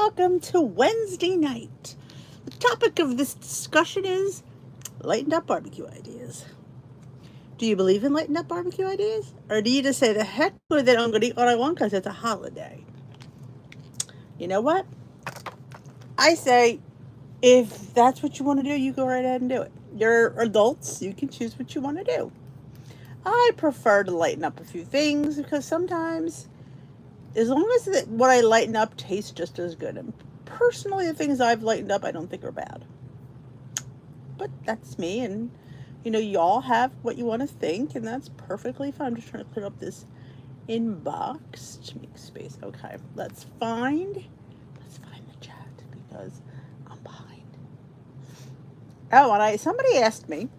welcome to Wednesday night. The topic of this discussion is lightened up barbecue ideas. Do you believe in lightened up barbecue ideas? Or do you just say, the heck with it, I'm going to eat what I want because it's a holiday? You know what? I say, if that's what you want to do, you go right ahead and do it. You're adults, you can choose what you want to do. I prefer to lighten up a few things because sometimes, as long as what I lighten up tastes just as good. And personally, the things I've lightened up, I don't think are bad. But that's me, and y'all have what you want to think, and that's perfectly fine. I'm just trying to clear up this inbox to make space. Okay, let's find the chat because I'm behind. Oh, and somebody asked me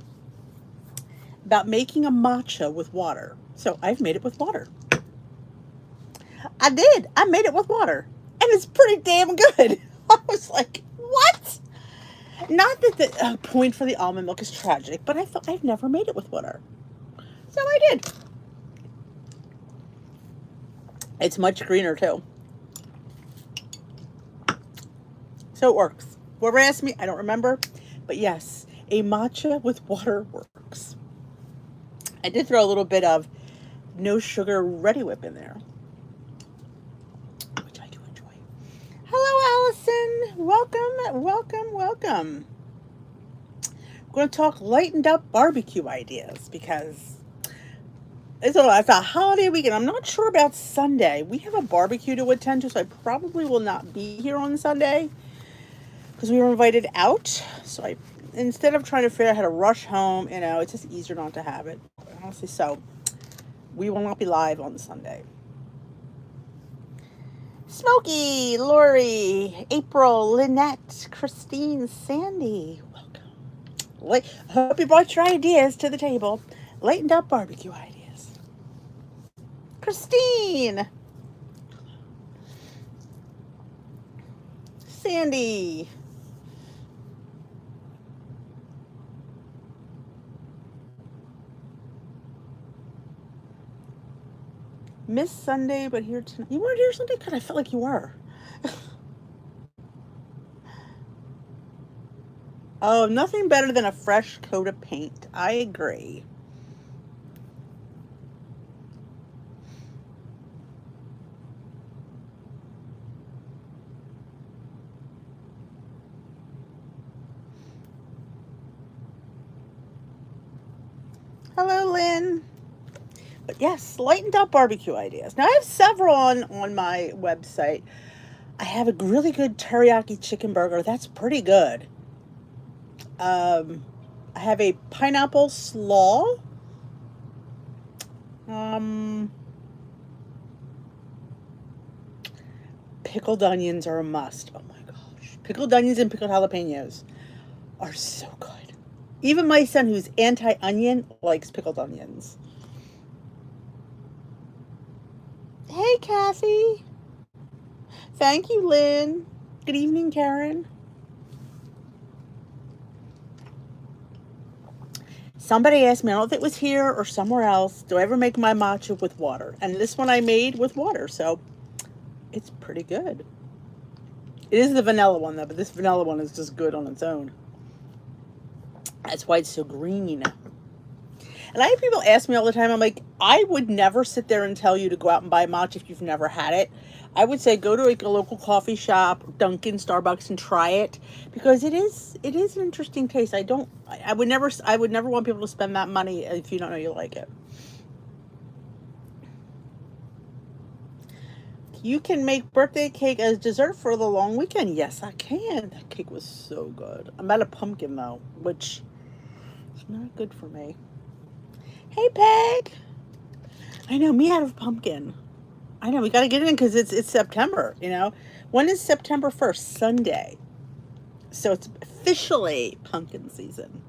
about making a matcha with water. So I've made it with water. I did. I made it with water. And it's pretty damn good. I was like, what? Not that the point for the almond milk is tragic, but I thought I've never made it with water. So I did. It's much greener too. So it works. Whoever asked me, I don't remember. But yes, a matcha with water works. I did throw a little bit of no sugar Ready Whip in there, which I do enjoy. Hello, Allison. Welcome. We're going to talk lightened up barbecue ideas because it's a holiday weekend. I'm not sure about Sunday. We have a barbecue to attend to, so I probably will not be here on Sunday because we were invited out. So instead of trying to figure out how to rush home, it's just easier not to have it. Honestly, so we will not be live on Sunday. Smokey, Lori, April, Lynette, Christine, Sandy, welcome. Hope you brought your ideas to the table. Lightened up barbecue ideas. Christine, Sandy, Miss Sunday, but here tonight. You weren't here Sunday? God, I felt like you were. Oh, nothing better than a fresh coat of paint. I agree. Hello, Lynn. But yes, lightened up barbecue ideas. Now, I have several on my website. I have a really good teriyaki chicken burger. That's pretty good. I have a pineapple slaw. Pickled onions are a must. Oh my gosh. Pickled onions and pickled jalapenos are so good. Even my son, who's anti-onion, likes pickled onions. Hey, Kathy. Thank you, Lynn. Good evening, Karen. Somebody asked me, I don't know if it was here or somewhere else, do I ever make my matcha with water? And this one I made with water, so it's pretty good. It is the vanilla one, though, but this vanilla one is just good on its own. That's why it's so green. And I have people ask me all the time, I'm like, I would never sit there and tell you to go out and buy matcha if you've never had it. I would say go to a local coffee shop, Dunkin', Starbucks, and try it because it is an interesting taste. I would never want people to spend that money if you don't know you like it. You can make birthday cake as dessert for the long weekend. Yes, I can. That cake was so good. I'm out of pumpkin though, which is not good for me. Hey, Peg. I know, me out of pumpkin. I know, we got to get it in because it's September, When is September 1st? Sunday. So it's officially pumpkin season.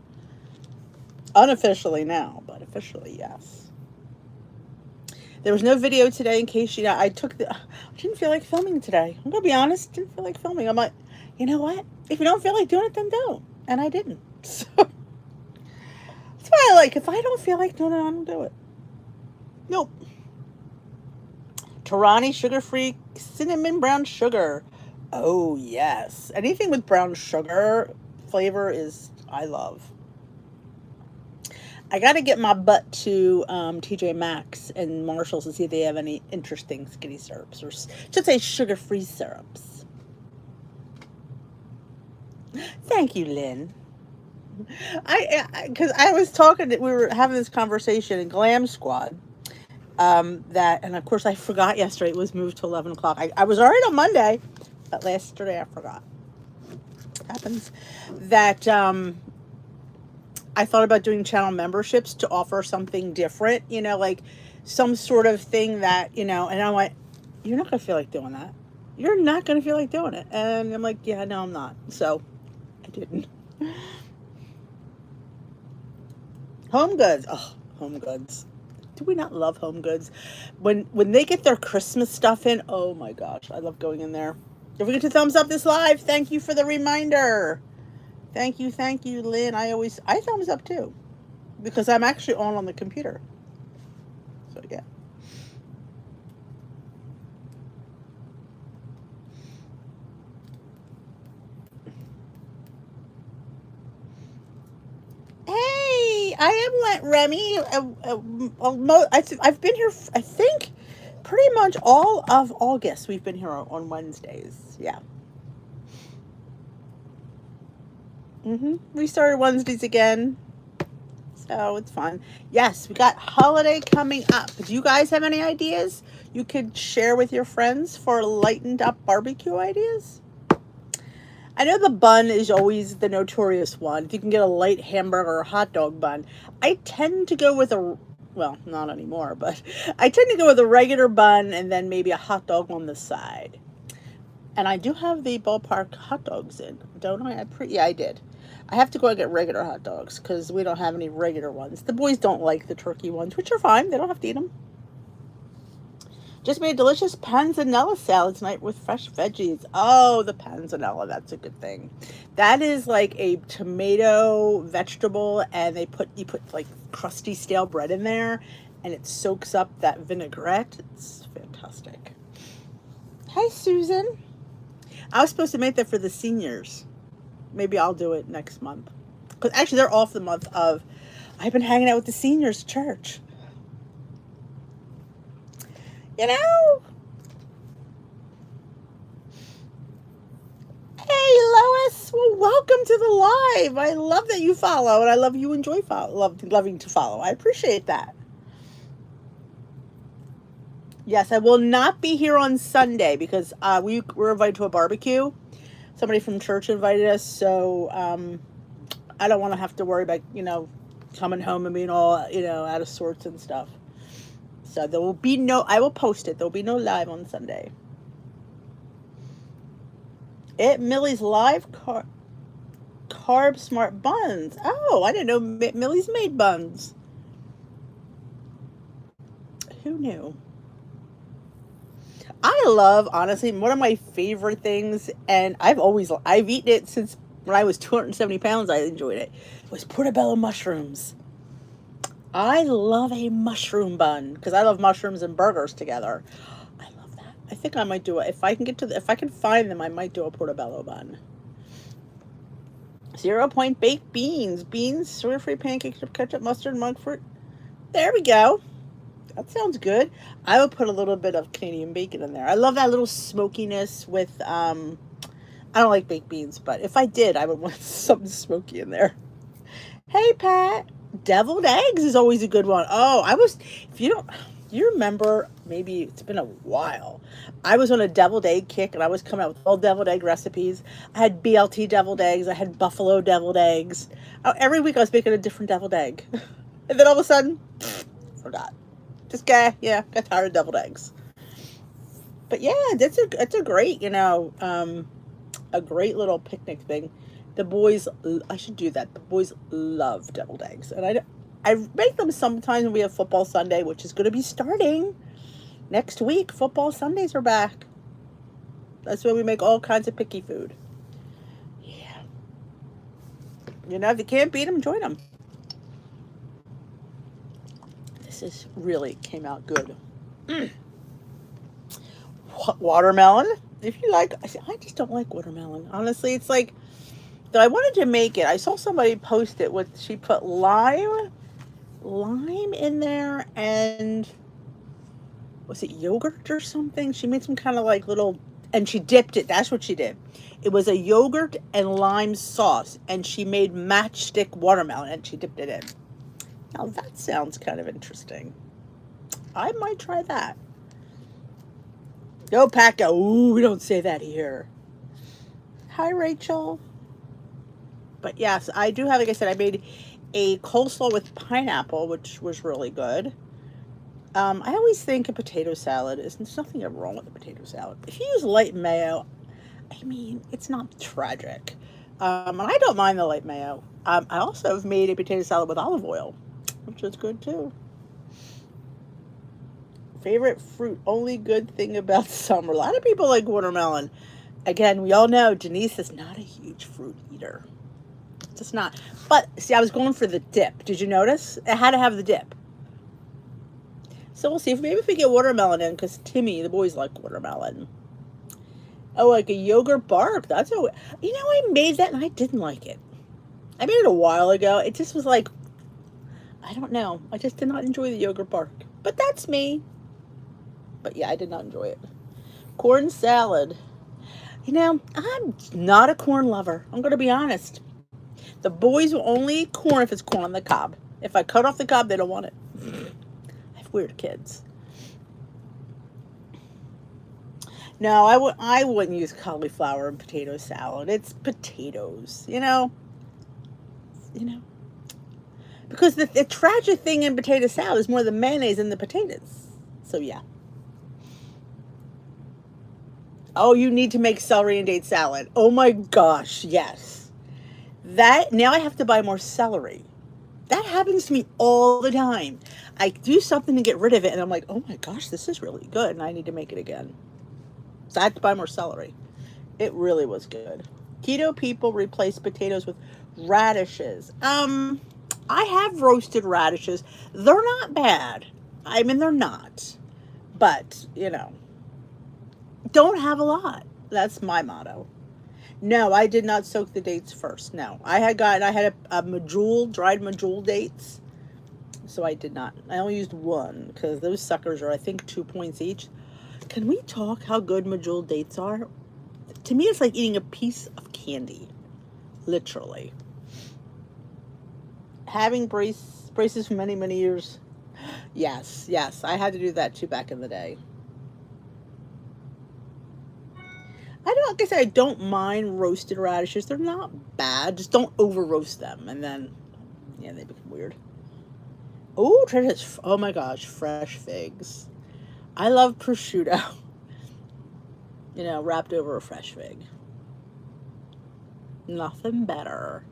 Unofficially now, but officially, yes. There was no video today in case, I didn't feel like filming today. I'm going to be honest, didn't feel like filming. I'm like, you know what? If you don't feel like doing it, then don't. And I didn't. So that's why if I don't feel like doing it, I don't do it. Nope. Torani sugar-free cinnamon brown sugar. Oh, yes. Anything with brown sugar flavor is, I love. I got to get my butt to TJ Maxx and Marshall's to see if they have any interesting skinny syrups, or should say sugar-free syrups. Thank you, Lynn. Because I was talking, we were having this conversation in Glam Squad. That, and of course I forgot yesterday it was moved to 11 o'clock. I was already on Monday, but yesterday I forgot. It happens. That I thought about doing channel memberships to offer something different, like some sort of thing that, and I went, you're not going to feel like doing that. You're not going to feel like doing it. And I'm like, yeah, no, I'm not. So I didn't. Home Goods. Oh, Home Goods. Do we not love Home Goods? When they get their Christmas stuff in, oh my gosh, I love going in there. Don't forget to thumbs up this live. Thank you for the reminder. Thank you, Lynn. I thumbs up too, because I'm actually on the computer. So yeah. Hey, I am Remy. I've been here, I think, pretty much all of August. We've been here on Wednesdays. Yeah. We started Wednesdays again. So it's fun. Yes, we got holiday coming up. Do you guys have any ideas you could share with your friends for lightened up barbecue ideas? I know the bun is always the notorious one. If you can get a light hamburger or hot dog bun, I tend to go with well, not anymore, but I tend to go with a regular bun and then maybe a hot dog on the side. And I do have the ballpark hot dogs in, don't I? Yeah, I did. I have to go and get regular hot dogs because we don't have any regular ones. The boys don't like the turkey ones, which are fine. They don't have to eat them. Just made a delicious panzanella salad tonight with fresh veggies. Oh, the panzanella, that's a good thing. That is like a tomato vegetable, and you put like crusty stale bread in there, and it soaks up that vinaigrette. It's fantastic. Hi, Susan. I was supposed to make that for the seniors. Maybe I'll do it next month. Because actually, they're off the month of. I've been hanging out with the seniors church. You know? Hey, Lois. Well, welcome to the live. I love that you follow, and I love you enjoy loving to follow. I appreciate that. Yes, I will not be here on Sunday because we were invited to a barbecue. Somebody from church invited us, so I don't want to have to worry about, coming home and being all, out of sorts and stuff. So there will be I will post it. There will be no live on Sunday. Millie's live carb smart buns. Oh, I didn't know Millie's made buns. Who knew? I love, honestly, one of my favorite things, and I've eaten it since when I was 270 pounds. I enjoyed it. Was portobello mushrooms. I love a mushroom bun because I love mushrooms and burgers together. I love that. I think I might do it if I can if I can find them. I might do a portobello bun. 0 Point baked beans, sugar-free pancakes with ketchup, mustard, monk fruit. There we go. That sounds good. I would put a little bit of Canadian bacon in there. I love that little smokiness with, I don't like baked beans, but if I did, I would want something smoky in there. Hey, Pat. Deviled eggs is always a good one. Oh, you remember, maybe it's been a while. I was on a deviled egg kick, and I was coming out with all deviled egg recipes. I had BLT deviled eggs. I had buffalo deviled eggs. Every week I was making a different deviled egg. And then all of a sudden, forgot. Got tired of deviled eggs. But yeah, that's a great, a great little picnic thing. The boys, I should do that. The boys love deviled eggs. And I make them sometimes when we have football Sunday, which is going to be starting next week. Football Sundays are back. That's where we make all kinds of picky food. Yeah. If you can't beat them, join them. This really came out good. Watermelon If you like, I just don't like watermelon. Honestly, it's like, though I wanted to make it. I saw somebody post it with, she put lime in there, and was it yogurt or something? She made some kind of like little, and she dipped it. That's what she did. It was a yogurt and lime sauce, and she made matchstick watermelon, and she dipped it in. Now that sounds kind of interesting. I might try that. Go Paco. Ooh, we don't say that here. Hi, Rachel. But yes, I do have, like I said, I made a coleslaw with pineapple, which was really good. I always think a potato salad is, there's nothing wrong with a potato salad. If you use light mayo, I mean, it's not tragic. And I don't mind the light mayo. I also have made a potato salad with olive oil, which is good too. Favorite fruit, only good thing about summer. A lot of people like watermelon. Again, we all know Denise is not a huge fruit eater. Just not. But, see, I was going for the dip. Did you notice? It had to have the dip. So we'll see if maybe if we get watermelon in, because Timmy, the boys like watermelon. Oh, like a yogurt bark. That's a, you know, I made that and I didn't like it. I made it a while ago. It just was like, I don't know. I just did not enjoy the yogurt bark. But that's me. But yeah, I did not enjoy it. Corn salad. You know, I'm not a corn lover. I'm going to be honest. The boys will only eat corn if it's corn on the cob. If I cut off the cob, they don't want it. I have weird kids. No, I wouldn't use cauliflower in potato salad. It's potatoes, you know. Because the tragic thing in potato salad is more the mayonnaise than the potatoes. So yeah. Oh, you need to make celery and date salad. Oh my gosh, yes. That, now I have to buy more celery. That happens to me all the time. I do something to get rid of it, and I'm like, oh my gosh, this is really good, and I need to make it again. So I have to buy more celery. It really was good. Keto people replace potatoes with radishes. I have roasted radishes. They're not bad. I mean, they're not. But, you know, don't have a lot. That's my motto. No, I did not soak the dates first. No, I had a medjool, dried medjool dates. So I did not. I only used one because those suckers are, I think, 2 points each. Can we talk how good medjool dates are? To me, it's like eating a piece of candy. Literally. Having braces for many, many years. Yes, I had to do that too back in the day. Like I said, I don't mind roasted radishes. They're not bad. Just don't over roast them. And then, yeah, they become weird. Oh, oh my gosh, fresh figs. I love prosciutto. You know, wrapped over a fresh fig. Nothing better.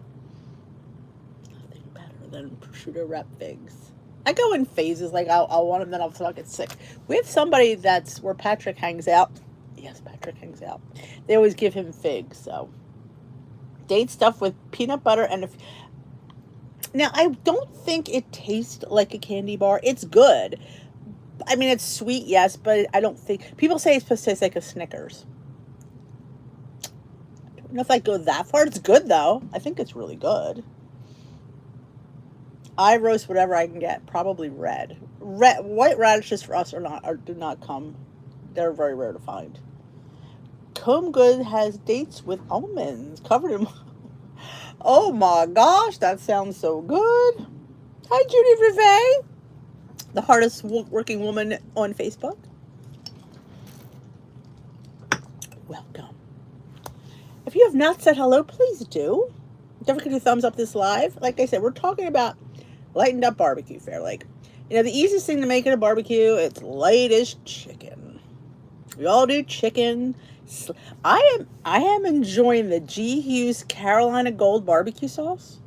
Nothing better than prosciutto wrapped figs. I go in phases. Like, I'll want them, then I'll get sick. We have somebody that's where Patrick hangs out. Yes, Patrick hangs out. They always give him figs, so. Date stuff with peanut butter and now, I don't think it tastes like a candy bar. It's good. I mean, it's sweet, yes, but I don't think... People say it's supposed to taste like a Snickers. I don't know if I go that far. It's good, though. I think it's really good. I roast whatever I can get. Probably red. White radishes for us do not come. They're very rare to find. Home Good has dates with almonds covered in... Oh my gosh, that sounds so good. Hi, Judy Rivet, the hardest working woman on Facebook. Welcome. If you have not said hello, please do. Don't forget to thumbs up this live. Like I said, we're talking about lightened up barbecue fare. Like, you know, the easiest thing to make in a barbecue, it's light as chicken. We all do chicken. I am enjoying the G. Hughes Carolina Gold barbecue sauce.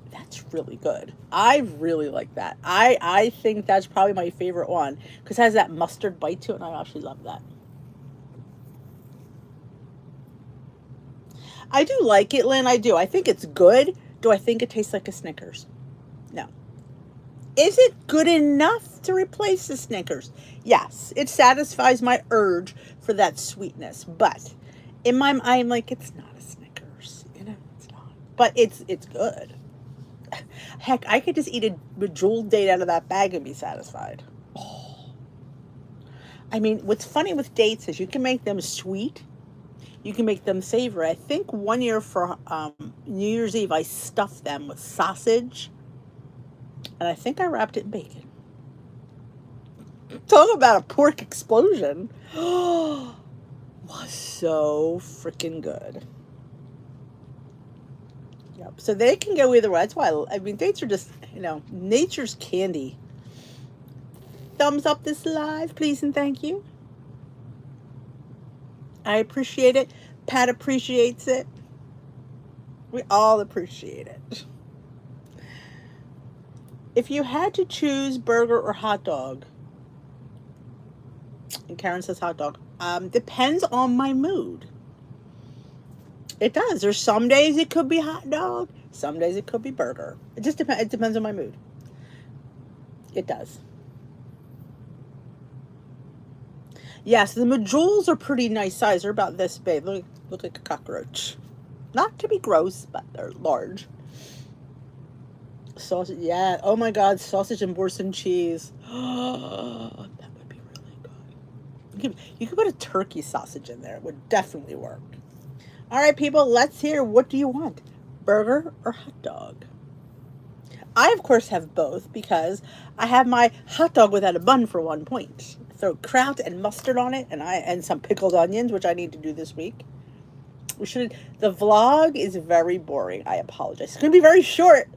That's really good. I really like that. I think that's probably my favorite one because it has that mustard bite to it, and I actually love that. I do like it, Lynn. I do. I think it's good. Do I think it tastes like a Snickers? No. Is it good enough to replace the Snickers? Yes, it satisfies my urge for that sweetness, but in my mind, I'm like, it's not a Snickers, it's not. But it's good. Heck, I could just eat a Bejeweled date out of that bag and be satisfied. I mean, what's funny with dates is you can make them sweet, you can make them savory. I think one year for New Year's Eve, I stuffed them with sausage, and I think I wrapped it in bacon. Talk about a pork explosion. Was so freaking good. Yep. So they can go either way. That's why I mean dates are just, nature's candy. Thumbs up this live, please and thank you. I appreciate it. Pat appreciates it. We all appreciate it. If you had to choose burger or hot dog, and Karen says hot dog, depends on my mood. It does. There's some days it could be hot dog. Some days it could be burger. It just depends. It depends on my mood. It does. Yes, the Bejewels are pretty nice size. They're about this big. Look like a cockroach. Not to be gross, but they're large. Sausage, yeah. Oh my God, sausage and Boursin cheese. That would be really good. You could put a turkey sausage in there. It would definitely work. All right, people, let's hear. What do you want? Burger or hot dog? I, of course, have both because I have my hot dog without a bun for 1 point. Throw kraut and mustard on it and some pickled onions, which I need to do this week. The vlog is very boring. I apologize. It's going to be very short.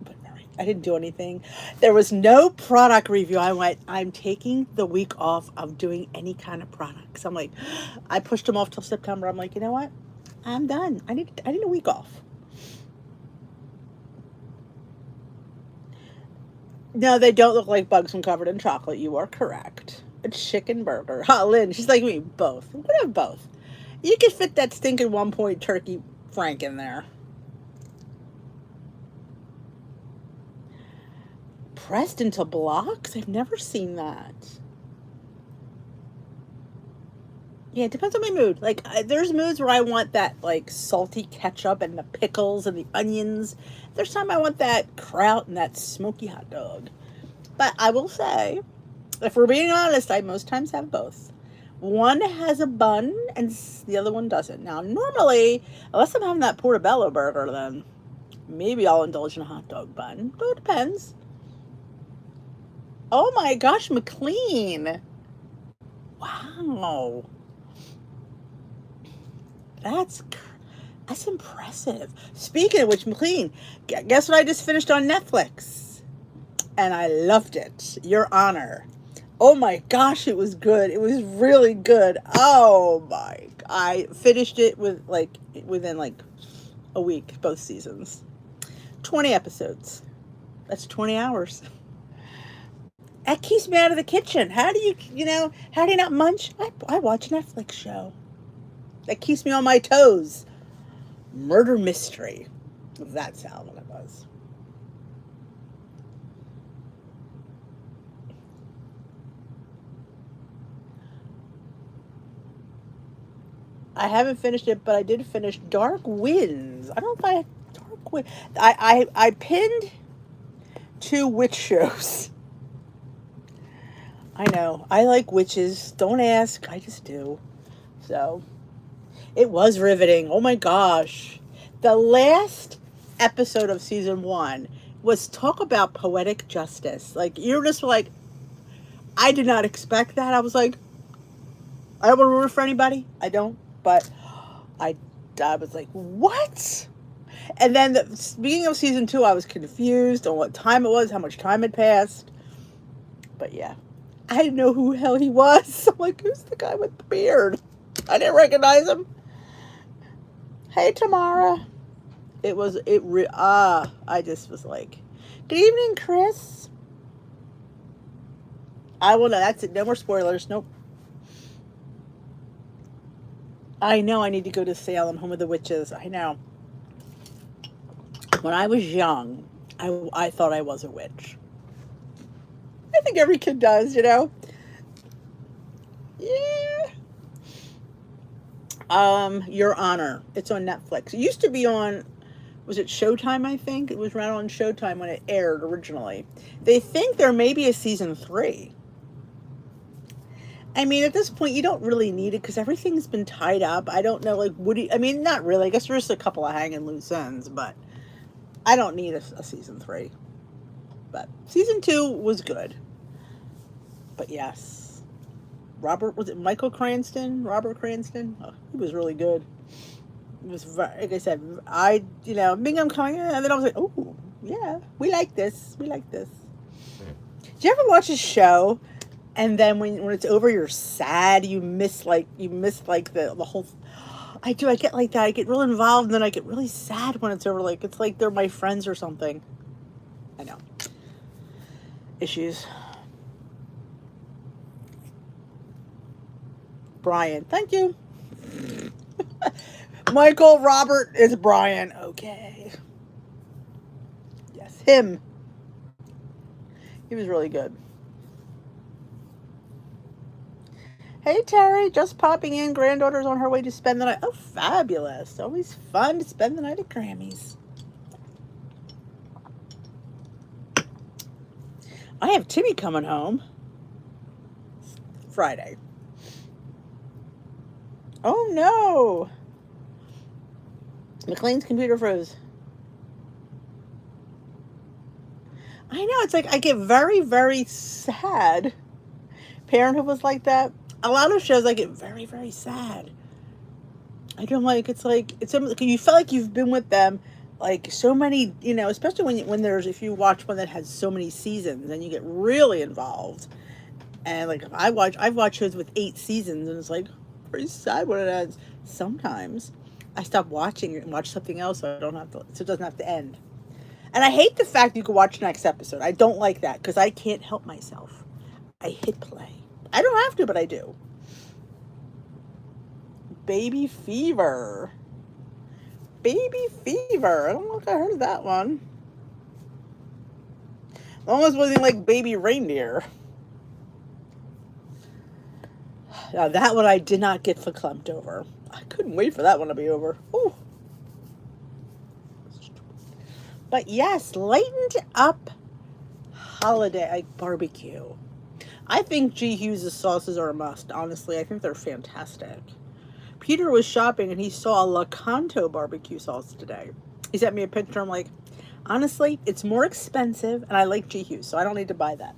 But I didn't do anything. There was no product review. I'm taking the week off of doing any kind of products. I'm like, I pushed them off till September. I'm like, you know what? I'm done. I need a week off. No, they don't look like bugs when covered in chocolate. You are correct. A chicken burger. Lynn, she's like me, both. We have both. You could fit that stinking 1 point turkey frank in there. Pressed into blocks? I've never seen that. Yeah, it depends on my mood. Like, there's moods where I want that, like, salty ketchup and the pickles and the onions. There's time I want that kraut and that smoky hot dog. But I will say, if we're being honest, I most times have both. One has a bun and the other one doesn't. Now, normally, unless I'm having that portobello burger, then maybe I'll indulge in a hot dog bun. So it depends. Oh my gosh, McLean. Wow. That's impressive. Speaking of which, McLean, guess what I just finished on Netflix? And I loved it. Your Honor. Oh my gosh, it was good. It was really good. Oh my. I finished it within a week, both seasons. 20 episodes. That's 20 hours. That keeps me out of the kitchen. How do you not munch? I watch a Netflix show. That keeps me on my toes. Murder mystery. That's how it was. I haven't finished it, but I did finish Dark Winds. I don't know if Dark Winds. I pinned 2 witch shows. I know. I like witches. Don't ask. I just do. So, it was riveting. Oh my gosh. The last episode of season 1 was talk about poetic justice. Like, you're just like, I did not expect that. I was like, I don't want to ruin it for anybody. I don't. But I was like, what? And then the beginning of season 2, I was confused on what time it was, how much time had passed. But yeah, I didn't know who the hell he was. I'm like, who's the guy with the beard? I didn't recognize him. Hey, Tamara. I just was like, good evening, Chris. I will know. That's it. No more spoilers. Nope. I know I need to go to Salem, home of the witches. I know. When I was young, I thought I was a witch. I think every kid does, you know? Yeah. Your Honor. It's on Netflix. It used to be on, was it Showtime, I think? It was right on Showtime when it aired originally. They think there may be a season 3. I mean, at this point, you don't really need it because everything's been tied up. I don't know, like, I mean, not really. I guess there's a couple of hanging loose ends, but I don't need a season 3. But season 2 was good. But yes. Was it Michael Cranston? Robert Cranston? Oh, he was really good. It was, like I said, Bingham coming in, and then I was like, oh, yeah, we like this. We like this. Did you ever watch a show, and then when it's over, you're sad? You miss the whole. I do. I get like that. I get real involved, and then I get really sad when it's over. Like it's like they're my friends or something. I know. Issues. Brian, thank you. Michael Robert is Brian. Okay. Yes, him. He was really good. Hey Terry, just popping in. Granddaughter's on her way to spend the night. Oh, fabulous. Always fun to spend the night at Grammy's. I have Timmy coming home Friday. Oh no. McLean's computer froze. I know, it's like I get very, very sad. Parenthood was like that. A lot of shows I get very, very sad. I don't like, it's you feel like you've been with them like so many, especially if you watch one that has so many seasons, then you get really involved. And like I've watched shows with 8 seasons, and it's like very sad when it ends. Sometimes I stop watching it and watch something else so it doesn't have to end. And I hate the fact you can watch the next episode. I don't like that because I can't help myself. I hit play. I don't have to, but I do. Baby Fever. Baby Fever. I don't know if I heard of that one. Almost wasn't like Baby Reindeer. Now that one I did not get verklempt over. I couldn't wait for that one to be over. Ooh. But yes, lightened up holiday barbecue. I think G. Hughes' sauces are a must. Honestly, I think they're fantastic. Peter was shopping and he saw a Lakanto barbecue sauce today. He sent me a picture. I'm like, honestly, it's more expensive, and I like G. Hughes, so I don't need to buy that.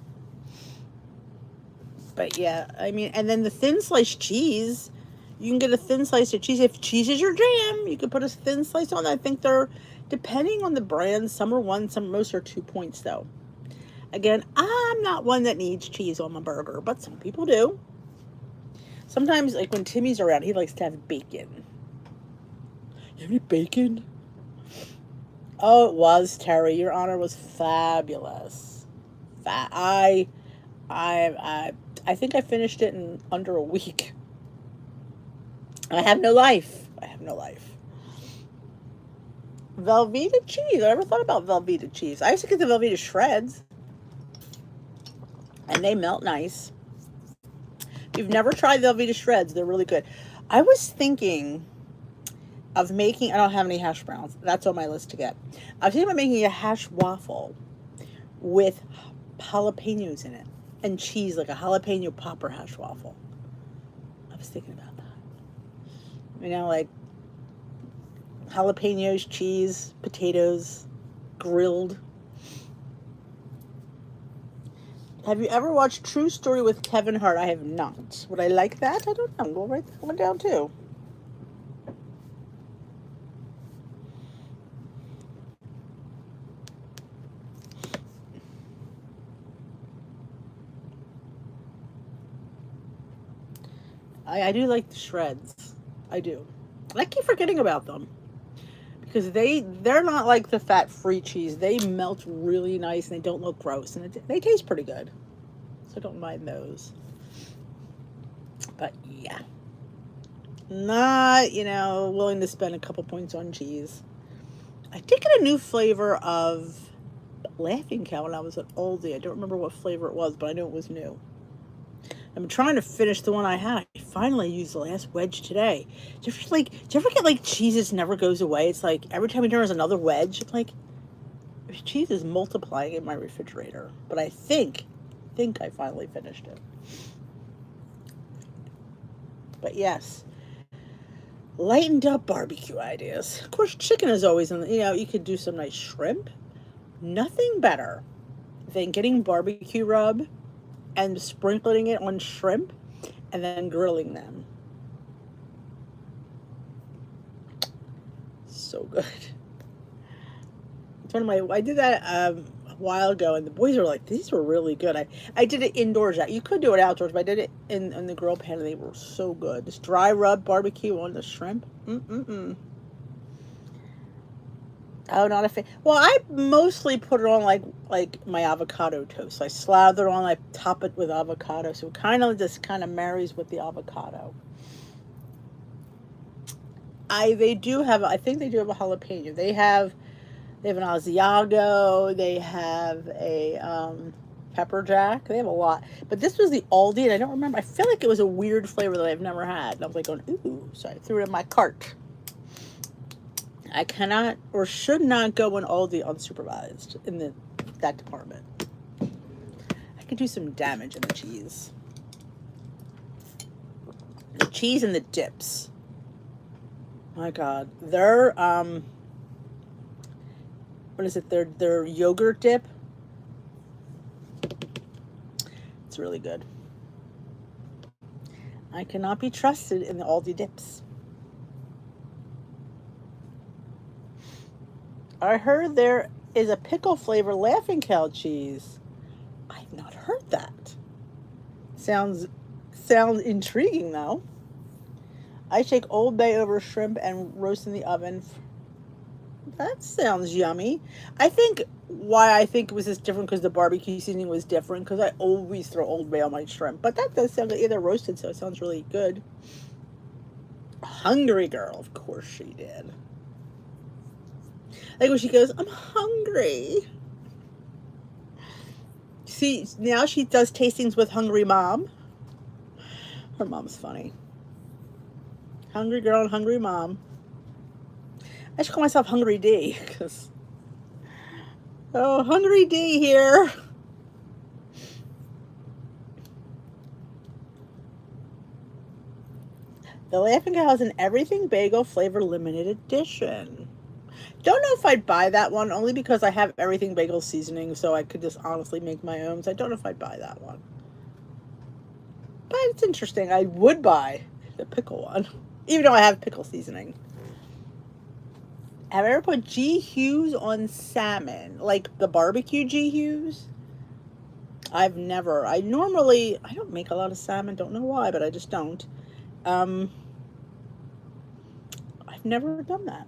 But yeah, I mean, and then the thin sliced cheese, you can get a thin slice of cheese. If cheese is your jam, you can put a thin slice on. I think they're, depending on the brand, some are 1, most are 2 points though. Again, I'm not one that needs cheese on my burger, but some people do. Sometimes, like when Timmy's around, he likes to have bacon. You have any bacon? Oh, it was, Terry. Your Honor was fabulous. I think I finished it in under a week. I have no life. Velveeta cheese. I never thought about Velveeta cheese. I used to get the Velveeta shreds. And they melt nice. If you've never tried Velveeta shreds, they're really good. I was thinking of making, I don't have any hash browns. That's on my list to get. I was thinking about making a hash waffle with jalapenos in it. And cheese, like a jalapeno popper hash waffle. I was thinking about that. Like jalapenos, cheese, potatoes, grilled. Have you ever watched True Story with Kevin Hart? I have not. Would I like that? I don't know. We'll write that one down too. I do like the shreds. I do. I keep forgetting about them. Because they're not like the fat-free cheese. They melt really nice and they don't look gross. And they taste pretty good. So I don't mind those. But yeah. Not, willing to spend a couple points on cheese. I did get a new flavor of Laughing Cow when I was at Aldi. I don't remember what flavor it was, but I know it was new. I'm trying to finish the one I had. I finally used the last wedge today. Do you ever get like cheese that never goes away? It's like every time you turn there's another wedge. It's like cheese is multiplying in my refrigerator. But I think I finally finished it. But yes, lightened up barbecue ideas. Of course, chicken is always in the, you could do some nice shrimp. Nothing better than getting barbecue rub and sprinkling it on shrimp and then grilling them. So good. It's one of my, I did that a while ago and the boys were like, these were really good. I did it indoors. You could do it outdoors, but I did it in the grill pan and they were so good. Just dry rub barbecue on the shrimp. Oh, not a fan. Well, I mostly put it on like my avocado toast. I slather it on, I top it with avocado, so it kind of marries with the avocado. I think they do have a jalapeno. They have an Asiago. They have a pepper jack. They have a lot. But this was the Aldi, and I don't remember. I feel like it was a weird flavor that I've never had. And I was like going, ooh, so I threw it in my cart. I cannot or should not go in Aldi unsupervised in that department. I could do some damage in the cheese. The cheese and the dips. My God. Their what is it? Their yogurt dip. It's really good. I cannot be trusted in the Aldi dips. I heard there is a pickle flavor Laughing Cow cheese. I've not heard that. Sounds intriguing though. I take Old Bay over shrimp and roast in the oven. That sounds yummy. I think it was just different because the barbecue seasoning was different because I always throw Old Bay on my shrimp. But that does sound like either roasted, so it sounds really good. Hungry girl, of course she did. Like when she goes, I'm hungry. See, now she does tastings with Hungry Mom. Her mom's funny. Hungry girl and Hungry Mom. I should call myself Hungry D, because, oh, Hungry D here. The Laughing Cow has an everything bagel flavor limited edition. Don't know if I'd buy that one, only because I have everything bagel seasoning, so I could just honestly make my own. So I don't know if I'd buy that one. But it's interesting. I would buy the pickle one, even though I have pickle seasoning. Have I ever put G. Hughes on salmon? Like the barbecue G. Hughes? I've never. I don't make a lot of salmon. Don't know why, but I just don't. I've never done that.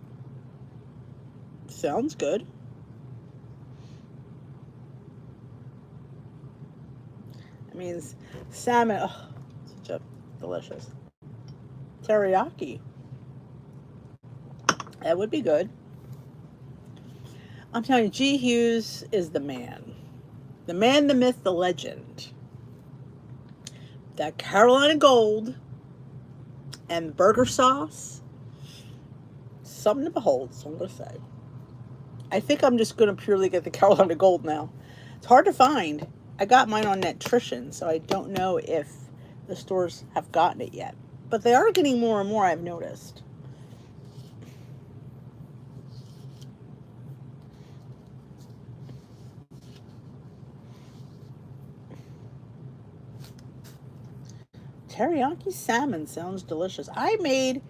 Sounds good. I mean, salmon, oh, such a delicious. Teriyaki. That would be good. I'm telling you, G. Hughes is the man. The man, the myth, the legend. That Carolina Gold and burger sauce. Something to behold, so I'm going to say. I think I'm just going to purely get the Carolina Gold now. It's hard to find. I got mine on Nutrition, so I don't know if the stores have gotten it yet. But they are getting more and more, I've noticed. Teriyaki salmon sounds delicious. I made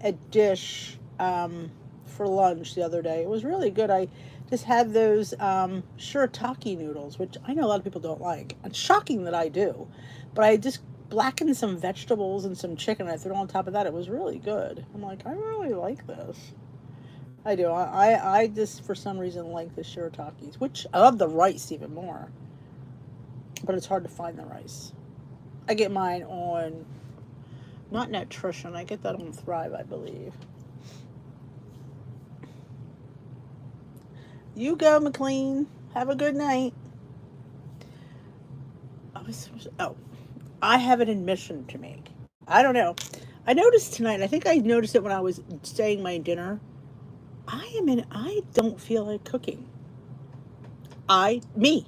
a dish for lunch the other day. It was really good. I just had those shirataki noodles, which I know a lot of people don't like. It's shocking that I do. But I just blackened some vegetables and some chicken. I threw it on top of that. It was really good. I'm like, I really like this. I do. I just, for some reason, like the shiratakis, which I love the rice even more. But it's hard to find the rice. I get mine on, not Nutrition, I get that on Thrive, I believe. You go, McLean. Have a good night. Oh, I have an admission to make. I don't know. I noticed tonight, I think I noticed it when I was saying my dinner. I don't feel like cooking. Me,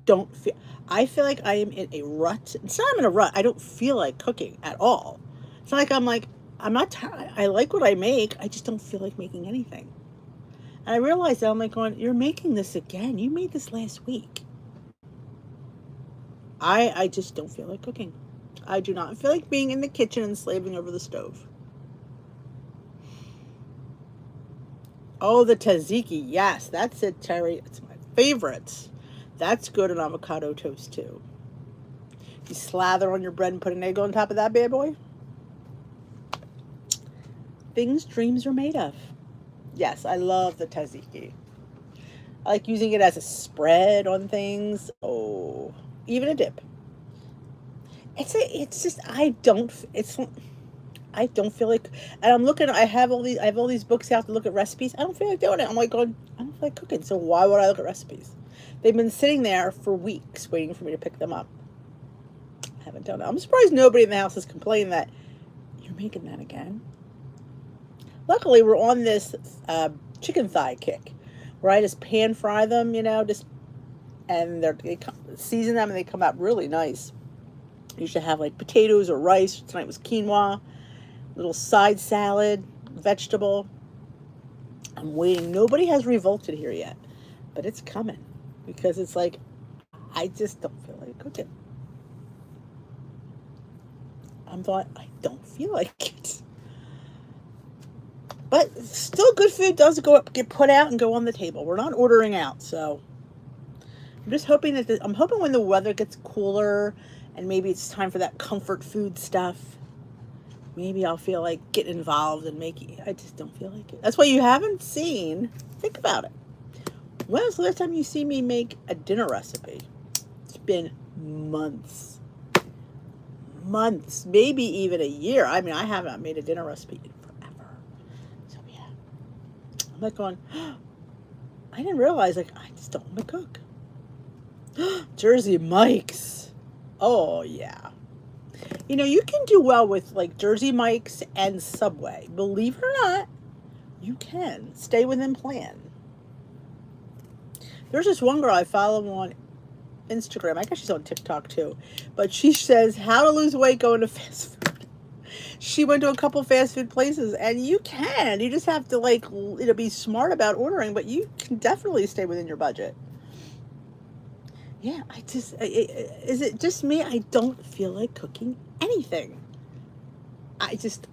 don't feel, I feel like I am in a rut. It's not I'm in a rut. I don't feel like cooking at all. It's not like I'm not tired. I like what I make. I just don't feel like making anything. And I realized that I'm like going, you're making this again. You made this last week. I just don't feel like cooking. I do not feel like being in the kitchen and slaving over the stove. Oh, the tzatziki. Yes, that's it, Terry. It's my favorite. That's good on avocado toast, too. You slather on your bread and put an egg on top of that bad boy. Things dreams are made of. Yes, I love the tzatziki. I like using it as a spread on things. Oh, even a dip. It's just I don't feel like, and I'm looking. I have all these books out to look at recipes. I don't feel like doing it. I'm like going, I don't feel like cooking. So why would I look at recipes? They've been sitting there for weeks waiting for me to pick them up. I haven't done it. I'm surprised nobody in the house has complained that you're making that again. Luckily, we're on this chicken thigh kick, where I just pan fry them, just and season them and they come out really nice. You should have like potatoes or rice. Tonight was quinoa, little side salad, vegetable. I'm waiting. Nobody has revolted here yet, but it's coming because it's like I just don't feel like cooking. I don't feel like it. But still, good food does get put out and go on the table. We're not ordering out, so I'm just hoping I'm hoping when the weather gets cooler and maybe it's time for that comfort food stuff. Maybe I'll feel like getting involved and making. I just don't feel like it. That's why you haven't seen. Think about it. When was the last time you see me make a dinner recipe? It's been months. Months, maybe even a year. I mean, I haven't made a dinner recipe in forever. So yeah, I'm like going. I didn't realize I just don't want to cook. Jersey Mike's. Oh yeah. You can do well with like Jersey Mike's and Subway. Believe it or not, you can stay within plan. There's this one girl I follow on Instagram. I guess she's on TikTok too. But she says how to lose weight going to fast food. She went to a couple fast food places and you can. You just have to be smart about ordering, but you can definitely stay within your budget. Yeah, is it just me? I don't feel like cooking anything. I just don't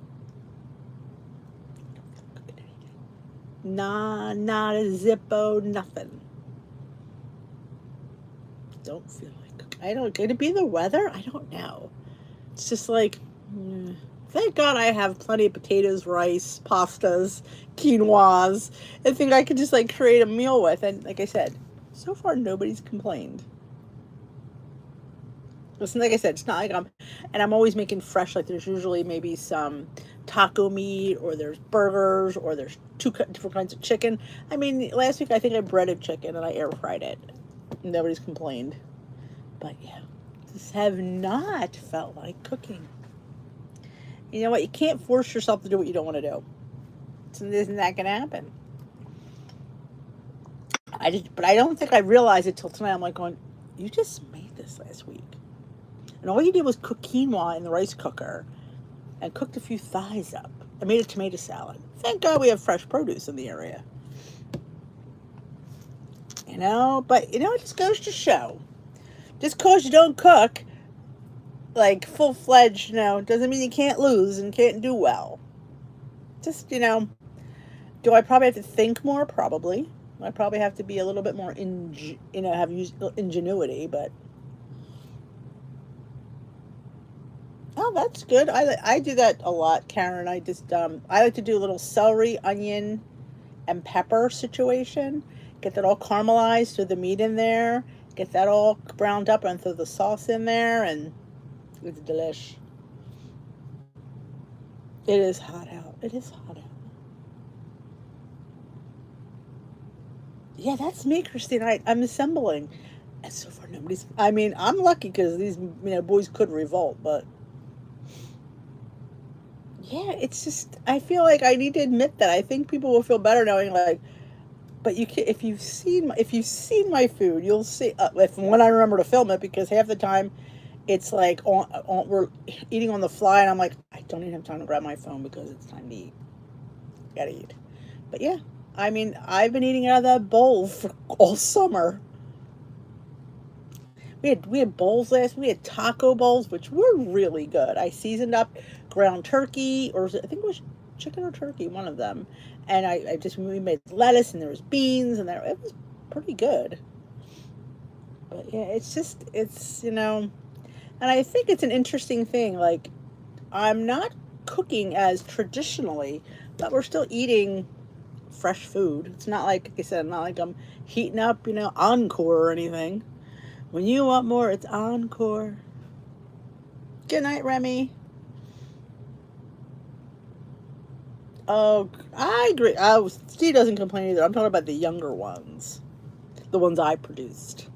feel like cooking anything. Nah, not a Zippo, nothing. Don't feel like cooking. I don't. Could it be the weather? I don't know. It's just like, thank God I have plenty of potatoes, rice, pastas, quinoas. I think I could just create a meal with. And like I said, so far nobody's complained. Listen, like I said, it's not like I'm always making fresh. Like there's usually maybe some taco meat, or there's burgers, or there's two different kinds of chicken. I mean, last week I think I breaded chicken and I air fried it. Nobody's complained. But yeah, just have not felt like cooking. You know what? You can't force yourself to do what you don't want to do. So isn't that going to happen? But I don't think I realized it till tonight. I'm like going, you just made this last week. And all you did was cook quinoa in the rice cooker and cooked a few thighs up. I made a tomato salad. Thank God we have fresh produce in the area. But it just goes to show. Just because you don't cook, full-fledged, doesn't mean you can't lose and can't do well. Just, do I probably have to think more? Probably. I probably have to be a little bit more, have used ingenuity, but oh, that's good. I do that a lot, Karen. I like to do a little celery, onion, and pepper situation. Get that all caramelized, throw the meat in there, get that all browned up, and throw the sauce in there, and it's delish. It is hot out. It is hot out. Yeah, that's me, Christine. I'm assembling. And so far, nobody's. I mean, I'm lucky because these, boys could revolt, but yeah, it's just. I feel like I need to admit that. I think people will feel better knowing, like, but you can, if you've seen my food, you'll see if when I remember to film it, because half the time it's like we're eating on the fly, and I'm like, I don't even have time to grab my phone because it's time to eat. Gotta eat. But yeah, I mean, I've been eating out of that bowl for all summer. We had bowls last. We had taco bowls, which were really good. I seasoned up ground turkey, or I think it was chicken or turkey, one of them. And I just we made lettuce, and there was beans, and it was pretty good. But yeah, and I think it's an interesting thing. Like, I'm not cooking as traditionally, but we're still eating fresh food. It's not like I said, not like I'm heating up, encore or anything. When you want more, it's encore. Good night, Remy. Oh, I agree. Oh, Steve doesn't complain either. I'm talking about the younger ones, the ones I produced.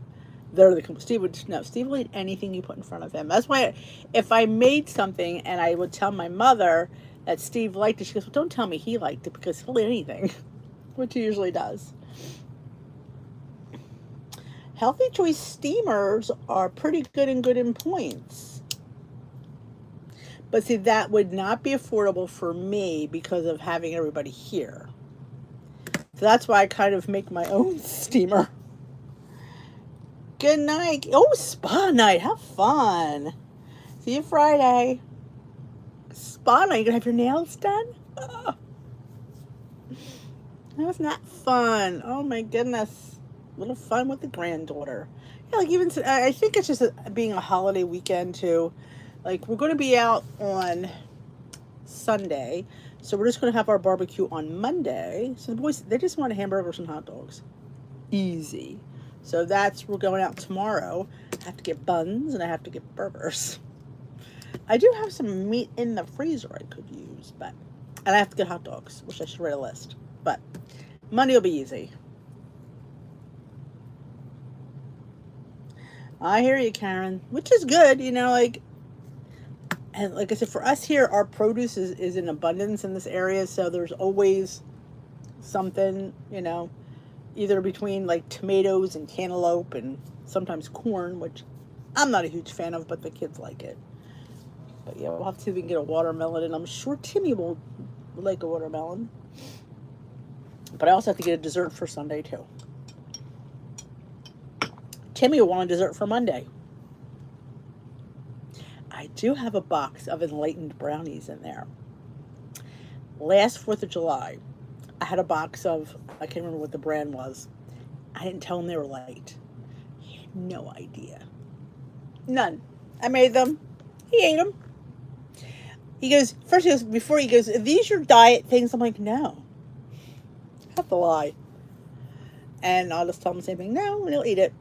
They're the Steve would no. Steve will eat anything you put in front of him. That's why, if I made something and I would tell my mother that Steve liked it, she goes, "Well, don't tell me he liked it because he'll eat anything," which he usually does. Healthy Choice steamers are pretty good and good in points. But see, that would not be affordable for me because of having everybody here. So that's why I kind of make my own steamer. Good night. Oh, spa night. Have fun. See you Friday. Spa night. You gonna have your nails done? Oh, that was not fun. Oh my goodness. A little fun with the granddaughter. Yeah, like even I think it's just being a holiday weekend too. Like, we're going to be out on Sunday, so we're just going to have our barbecue on Monday. So the boys, they just want hamburgers and hot dogs. Easy. So we're going out tomorrow. I have to get buns and I have to get burgers. I do have some meat in the freezer I could use, and I have to get hot dogs, which I should write a list. But Monday will be easy. I hear you, Karen, which is good, and like I said, for us here, our produce is in abundance in this area, so there's always something, either between like tomatoes and cantaloupe and sometimes corn, which I'm not a huge fan of, but the kids like it. But yeah, we'll have to see if we can get a watermelon, and I'm sure Timmy will like a watermelon. But I also have to get a dessert for Sunday too. Timmy will want a dessert for Monday. I do have a box of enlightened brownies in there. Last 4th of July, I had a box of, I can't remember what the brand was. I didn't tell him they were light. He had no idea. None. I made them. He ate them. Before he goes, are these your diet things? I'm like, no. I have to lie. And I'll just tell him the same thing. No, and he'll eat it.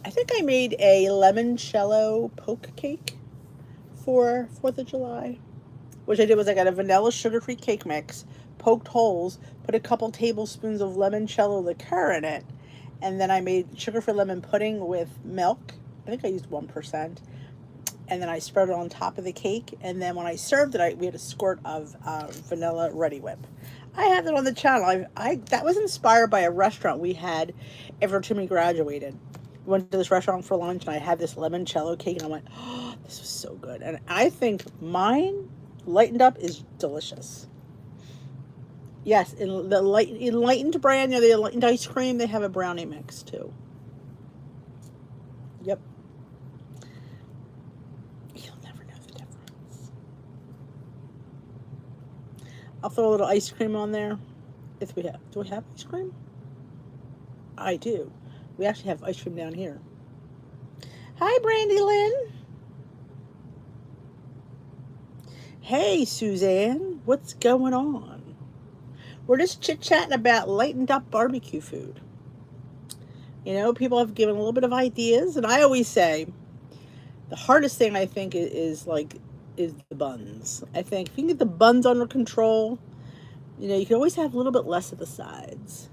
I think I made a limoncello poke cake for 4th of July. Which I did was I got a vanilla sugar-free cake mix, poked holes, put a couple tablespoons of limoncello liqueur in it, and then I made sugar-free lemon pudding with milk. I think I used 1%. And then I spread it on top of the cake, and then when I served it, we had a squirt of vanilla Ready Whip. I have it on the channel. That was inspired by a restaurant we had after Timmy graduated. We went to this restaurant for lunch, and I had this limoncello cake, and I went, oh, this was so good. And I think mine, lightened up, is delicious. Yes, in the enlightened brand, the enlightened ice cream, they have a brownie mix too. Yep. You'll never know the difference. I'll throw a little ice cream on there. Do we have ice cream? I do. We actually have ice cream down here. Hi, Brandy Lynn. Hey, Suzanne. What's going on? We're just chit-chatting about lightened up barbecue food. People have given a little bit of ideas, and I always say the hardest thing I think is the buns. I think if you can get the buns under control, you can always have a little bit less of the sides.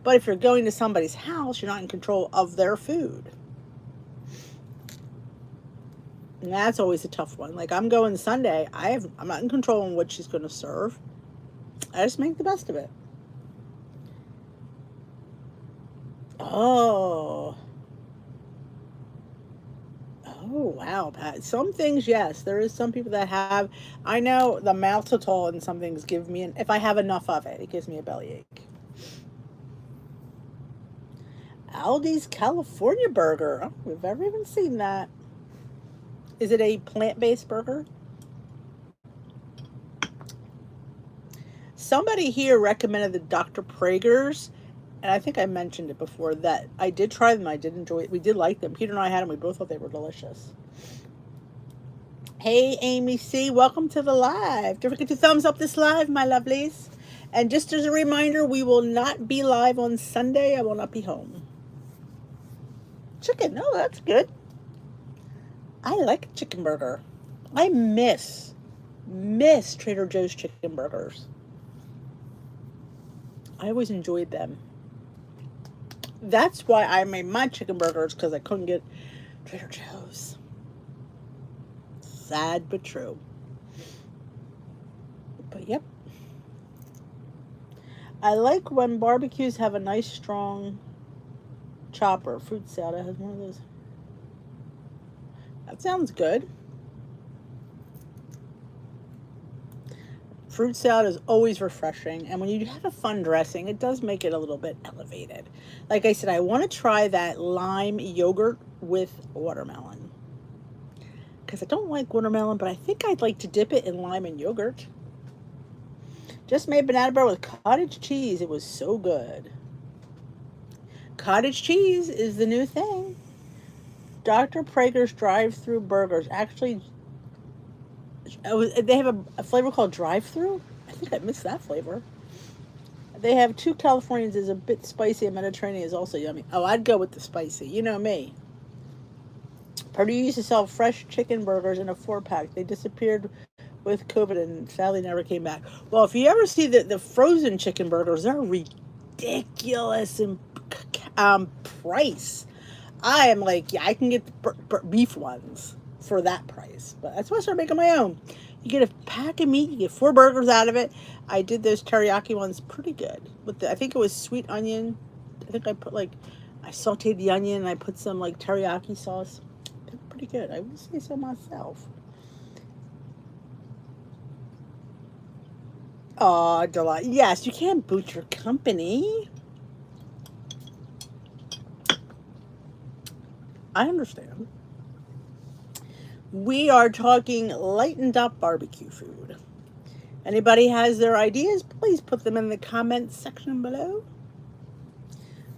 But if you're going to somebody's house, you're not in control of their food. And that's always a tough one. Like, I'm going Sunday, I'm not in control on what she's going to serve. I just make the best of it. Oh. Oh, wow, Pat. Some things, yes. There is some people that have, I know the maltitol and some things give me, if I have enough of it, it gives me a bellyache. Aldi's California Burger. Oh, we've never even seen that. Is it a plant-based burger? Somebody here recommended the Dr. Prager's, and I think I mentioned it before, that I did try them. I did enjoy it. We did like them. Peter and I had them. We both thought they were delicious. Hey, Amy C. Welcome to the live. Don't forget to thumbs up this live, my lovelies. And just as a reminder, we will not be live on Sunday. I will not be home. Chicken. Oh, that's good. I like a chicken burger. I miss Trader Joe's chicken burgers. I always enjoyed them. That's why I made my chicken burgers, because I couldn't get Trader Joe's. Sad but true. But yep. I like when barbecues have a nice strong chopper. Fruit salad has one of those. That sounds good. Fruit salad is always refreshing, and when you have a fun dressing, it does make it a little bit elevated. Like I said, I want to try that lime yogurt with watermelon, because I don't like watermelon, but I think I'd like to dip it in lime and yogurt. Just made banana bread with cottage cheese. It was so good. Cottage cheese is the new thing. Dr. Prager's drive-through burgers. Actually, they have a flavor called drive-through. I think I missed that flavor. They have 2 Californians. Is a bit spicy, and Mediterranean is also yummy. Oh, I'd go with the spicy. You know me. Purdue used to sell fresh chicken burgers in a 4-pack. They disappeared with COVID and sadly never came back. Well, if you ever see the frozen chicken burgers, they're ridiculous in price. I am like, yeah, I can get the beef ones for that price. But that's why I started making my own. You get a pack of meat, you get 4 burgers out of it. I did those teriyaki ones pretty good. I think it was sweet onion. I think I put I sauteed the onion and I put some teriyaki sauce. They're pretty good. I would say so myself. Oh, delight. Yes, you can't boot your company. I understand. We are talking lightened up barbecue food. Anybody has their ideas, please put them in the comments section below.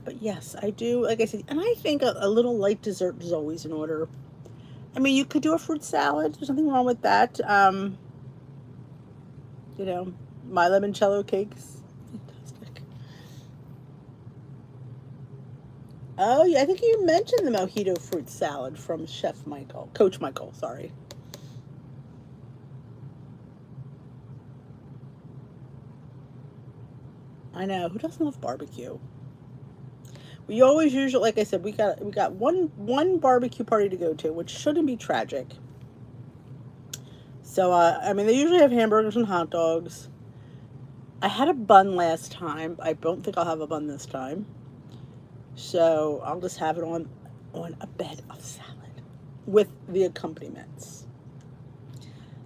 But yes, I do, like I said, and I think a little light dessert is always in order. I mean, you could do a fruit salad. There's nothing wrong with that. My limoncello cakes. Fantastic. Oh, yeah, I think you mentioned the mojito fruit salad from Coach Michael, sorry. I know, who doesn't love barbecue? We always usually, like I said, we got one barbecue party to go to, which shouldn't be tragic. So, I mean, they usually have hamburgers and hot dogs. I had a bun last time. I don't think I'll have a bun this time. So I'll just have it on a bed of salad with the accompaniments.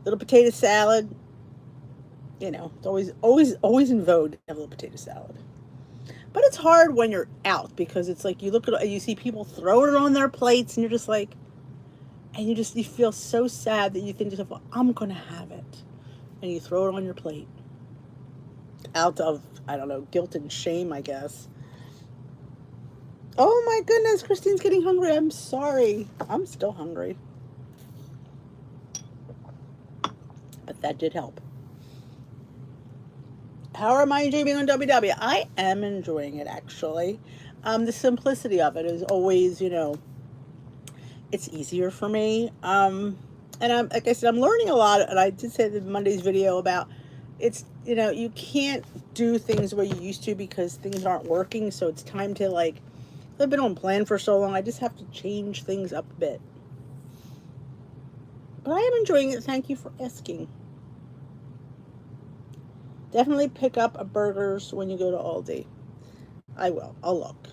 Little potato salad. It's always in vogue to have a little potato salad. But it's hard when you're out, because it's like you see people throwing it on their plates, and you're just like, and you feel so sad that you think to yourself, well, I'm gonna have it, and you throw it on your plate out of, I don't know, guilt and shame, I guess. Oh my goodness, Christine's getting hungry. I'm sorry. I'm still hungry. But that did help. How am I enjoying being on WW? I am enjoying it, actually. The simplicity of it is always, it's easier for me. And like I said, I'm learning a lot. And I did say in Monday's video about you know, you can't do things the way you used to because things aren't working. So it's time to like, I've been on plan for so long. I just have to change things up a bit. But I am enjoying it. Thank you for asking. Definitely pick up a burgers when you go to Aldi. I will. I'll look.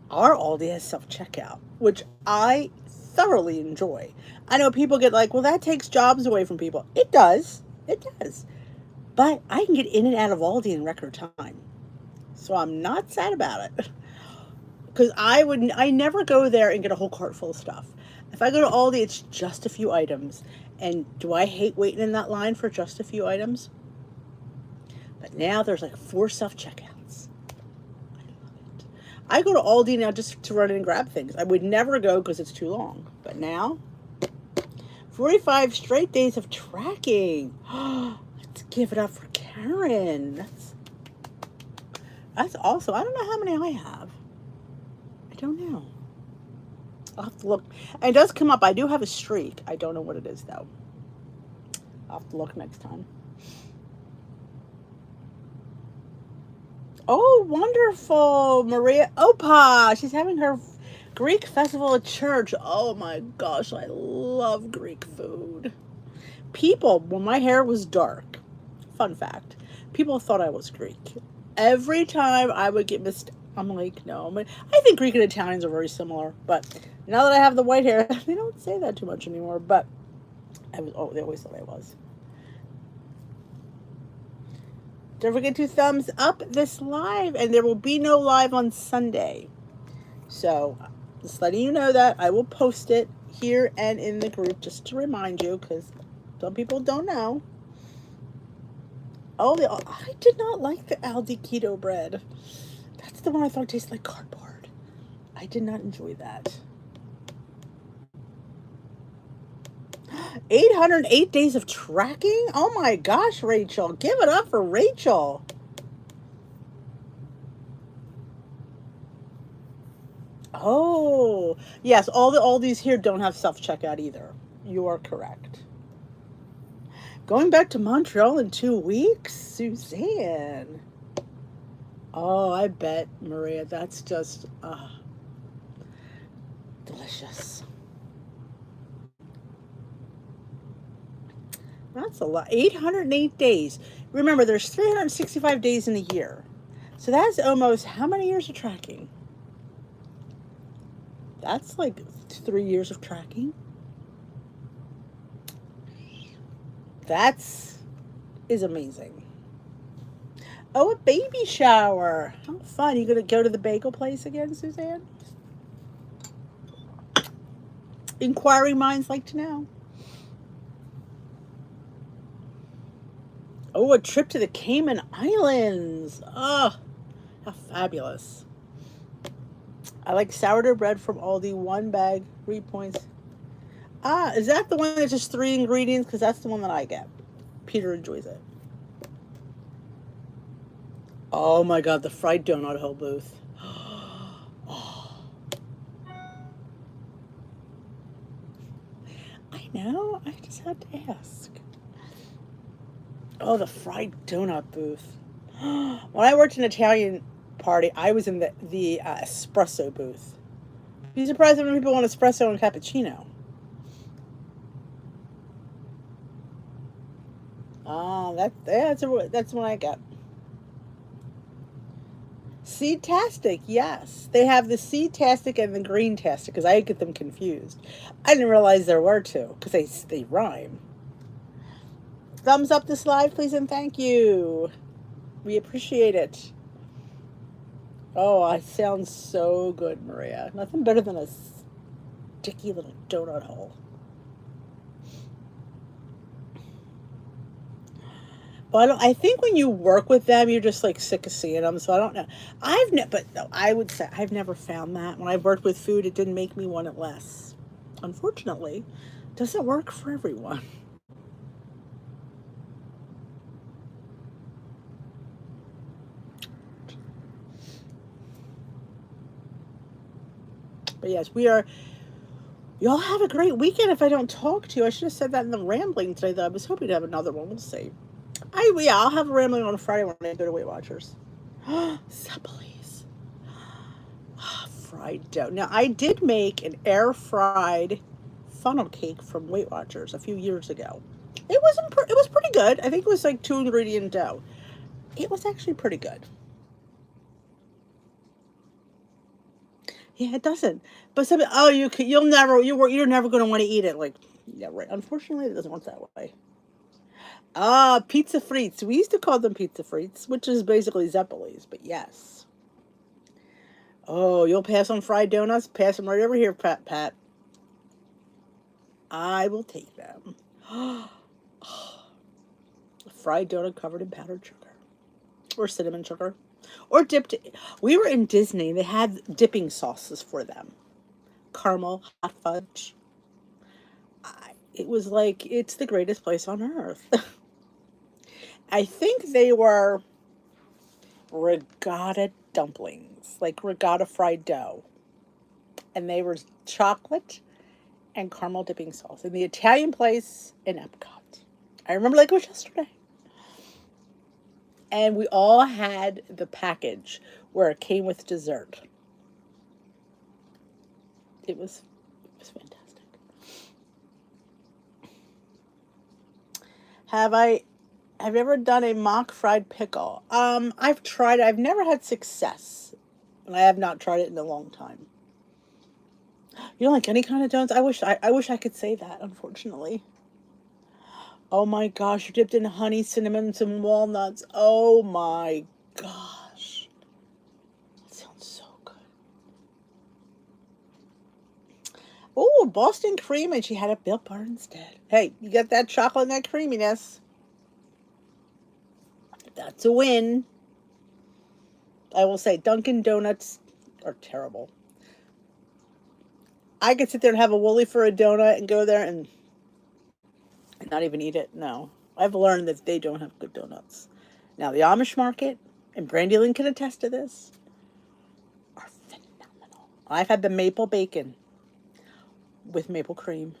Our Aldi has self checkout, which I thoroughly enjoy. I know people get like, well, that takes jobs away from people. It does. It does. But I can get in and out of Aldi in record time. So I'm not sad about it. Because I never go there and get a whole cart full of stuff. If I go to Aldi, it's just a few items. And do I hate waiting in that line for just a few items? But now there's like 4 self checkouts. I love it. I go to Aldi now just to run in and grab things. I would never go because it's too long. But now, 45 straight days of tracking. Let's give it up for Karen. That's awesome. I don't know how many I have. I don't know. I'll have to look. And it does come up. I do have a streak. I don't know what it is, though. I'll have to look next time. Oh, wonderful. Maria Opa. She's having her Greek festival at church. Oh, my gosh. I love Greek food. People, when my hair was dark, fun fact, people thought I was Greek. Every time I would get missed, I'm like, no. I think Greek and Italians are very similar, but now that I have the white hair, they don't say that too much anymore, but they always thought I was. Don't forget to thumbs up this live, and there will be no live on Sunday. So, just letting you know that. I will post it here and in the group just to remind you, because some people don't know. Oh, I did not like the Aldi keto bread. That's the one I thought tasted like cardboard. I did not enjoy that. 808 days of tracking? Oh my gosh, Rachel. Give it up for Rachel. Oh, yes. All these here don't have self-checkout either. You are correct. Going back to Montreal in 2 weeks? Suzanne. Oh, I bet, Maria. That's just delicious. That's a lot. 808 days. Remember, there's 365 days in a year. So that's almost how many years of tracking? That's like 3 years of tracking. That's amazing. Oh, a baby shower. How fun. You going to go to the bagel place again, Suzanne? Inquiring minds like to know. Oh, a trip to the Cayman Islands. Oh, how fabulous. I like sourdough bread from Aldi. 1 bag, 3 points. Ah, is that the one that's just 3 ingredients? Because that's the one that I get. Peter enjoys it. Oh my God, the fried donut hole booth. Oh. I know, I just had to ask. Oh, the fried donut booth. When I worked in an Italian party, I was in the espresso booth. Be surprised how many people want espresso and cappuccino. Oh, that's what I got. Seed-tastic, yes. They have the seed-tastic and the green-tastic, because I get them confused. I didn't realize there were 2, because they rhyme. Thumbs up this live, please, and thank you. We appreciate it. Oh, it sounds so good, Maria. Nothing better than a sticky little donut hole. Well, I think when you work with them, you're just like sick of seeing them. So I don't know. I would say I've never found that. When I've worked with food, it didn't make me want it less. Unfortunately, it doesn't work for everyone. But yes, we are. Y'all have a great weekend if I don't talk to you. I should have said that in the rambling today, though. I was hoping to have another one. We'll see. Yeah, I'll have a rambling on a Friday when I go to Weight Watchers. Zeppelis. Fried dough. Now, I did make an air fried funnel cake from Weight Watchers a few years ago. It was pretty good. I think it was like 2 ingredient dough. It was actually pretty good. Yeah, it doesn't. But some, oh, you're never going to want to eat it. Like, yeah, right. Unfortunately, it doesn't work that way. Ah, pizza frites. We used to call them pizza frites, which is basically Zeppelis, but yes. Oh, you'll pass on fried donuts? Pass them right over here, Pat. I will take them. Fried donut covered in powdered sugar or cinnamon sugar or dipped. We were in Disney. They had dipping sauces for them. Caramel, hot fudge. It was like it's the greatest place on earth. I think they were regatta dumplings, like regatta fried dough, and they were chocolate and caramel dipping sauce in the Italian place in Epcot. I remember like it was yesterday. And we all had the package where it came with dessert. It was fantastic. Have I have you ever done a mock fried pickle? I've tried it. I've never had success. And I have not tried it in a long time. You don't like any kind of donuts? I wish I could say that, unfortunately. Oh my gosh, you're dipped in honey, cinnamon, and walnuts. Oh my gosh. That sounds so good. Oh, Boston cream, and she had a Built Bar instead. Hey, you got that chocolate and that creaminess. That's a win. I will say Dunkin' Donuts are terrible. I could sit there and have a Wooly for a donut and go there and not even eat it. No. I've learned that they don't have good donuts. Now, the Amish market, and Brandy Lynn can attest to this, are phenomenal. I've had the maple bacon with maple cream.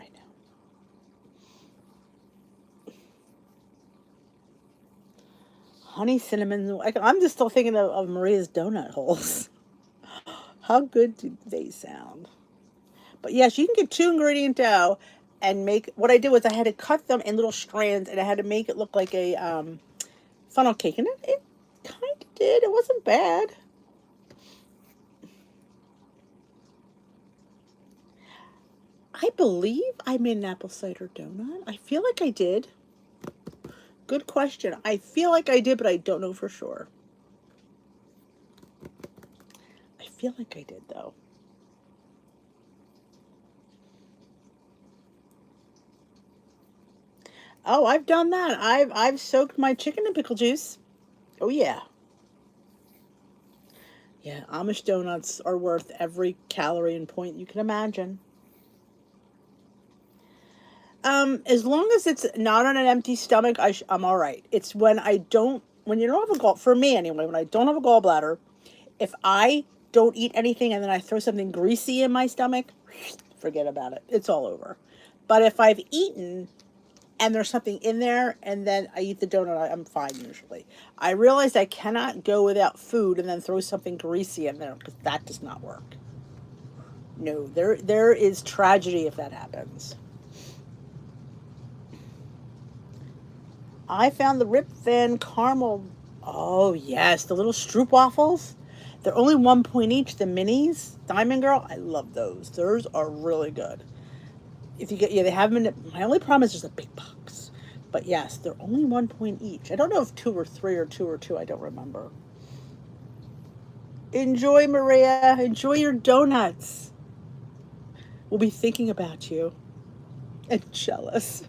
I know. Honey cinnamon. I'm just still thinking of Maria's donut holes. How good do they sound? But yes, you can get 2 ingredient dough and make. What I did was I had to cut them in little strands and I had to make it look like a funnel cake, and it kind of did. It wasn't bad. I believe I made an apple cider donut. I feel like I did. Good question. I feel like I did, but I don't know for sure. I feel like I did, though. Oh, I've done that. I've soaked my chicken in pickle juice. Oh yeah. Yeah, Amish donuts are worth every calorie and point you can imagine. As long as it's not on an empty stomach, I'm all right. It's when you don't have a for me anyway, when I don't have a gallbladder, if I don't eat anything and then I throw something greasy in my stomach, forget about it. It's all over. But if I've eaten and there's something in there and then I eat the donut, I'm fine usually. I realize I cannot go without food and then throw something greasy in there because that does not work. No, there is tragedy if that happens. I found the Rip Van caramel. Oh yes, the little Stroop waffles. They're only 1 point each. The minis, Diamond Girl. I love those. Those are really good. If you get, yeah, they have them in. My only problem is there's a big box. But yes, they're only 1 point each. I don't know if 2 or 3 or 2 or 2. I don't remember. Enjoy, Maria. Enjoy your donuts. We'll be thinking about you and jealous.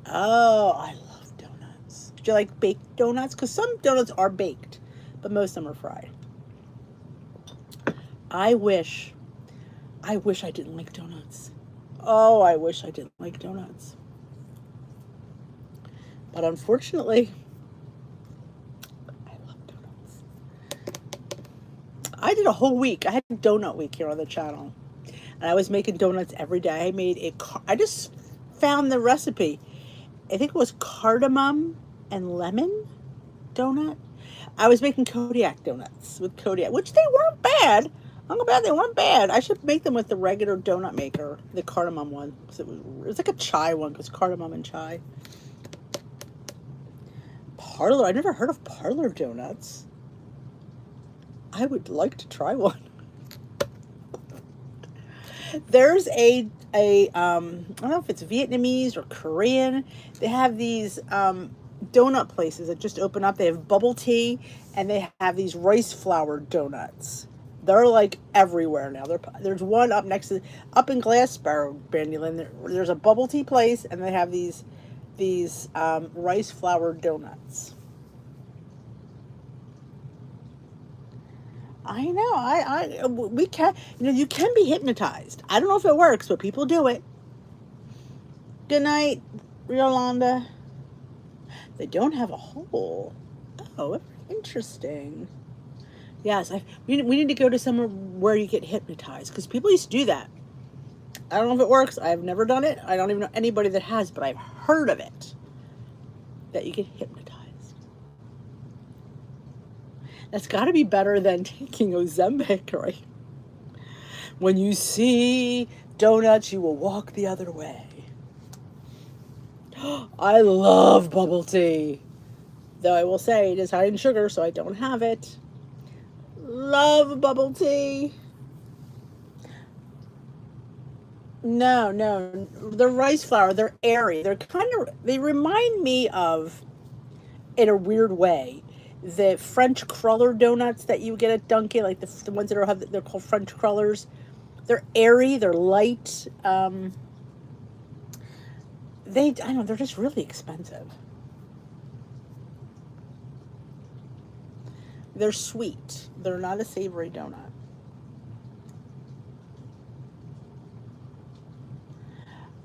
Oh, I love donuts. Do you like baked donuts? Because some donuts are baked, but most of them are fried. I wish, I wish I didn't like donuts. Oh, I wish I didn't like donuts. But unfortunately, I love donuts. I did a whole week. I had a donut week here on the channel. And I was making donuts every day. I just found the recipe. I think it was cardamom and lemon donut. I was making Kodiak donuts with Kodiak, which they weren't bad. I'm not bad. They weren't bad. I should make them with the regular donut maker, the cardamom one, because it was like a chai one, because cardamom and chai. Parlor. I never heard of parlor donuts. I would like to try one. There's I don't know if it's Vietnamese or Korean. They have these donut places that just open up. They have bubble tea, and they have these rice flour donuts. They're like everywhere now. There's one up in Glassboro, Brandyland. There's a bubble tea place, and they have these rice flour donuts. I know. We can. You can be hypnotized. I don't know if it works, but people do it. Good night, Yolanda. They don't have a hole. Oh, interesting. Yes, we need to go to somewhere where you get hypnotized, because people used to do that. I don't know if it works. I've never done it. I don't even know anybody that has, but I've heard of it. That you get hypnotized. That's got to be better than taking Ozempic, right? When you see donuts, you will walk the other way. I love bubble tea. Though I will say it is high in sugar, so I don't have it. Love bubble tea. No, no. The rice flour, they're airy. They remind me of, in a weird way, the French cruller donuts that you get at Dunkin', like the ones that they're called French crullers. They're airy, they're light. I don't know, they're just really expensive. They're sweet. They're not a savory donut.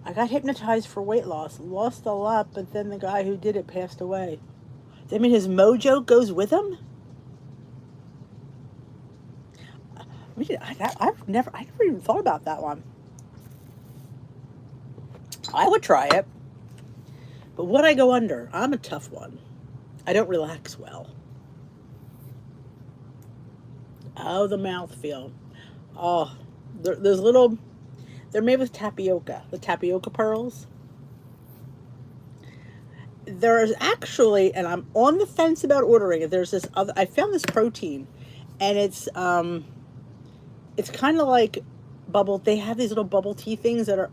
I got hypnotized for weight loss. Lost a lot, but then the guy who did it passed away. Does that mean his mojo goes with him? I never even thought about that one. I would try it. But would I go under? I'm a tough one. I don't relax well. Oh, the mouthfeel. Oh, those little, they're made with tapioca, the tapioca pearls. There's actually, and I'm on the fence about ordering it. I found this protein, and it's kind of like they have these little bubble tea things that are,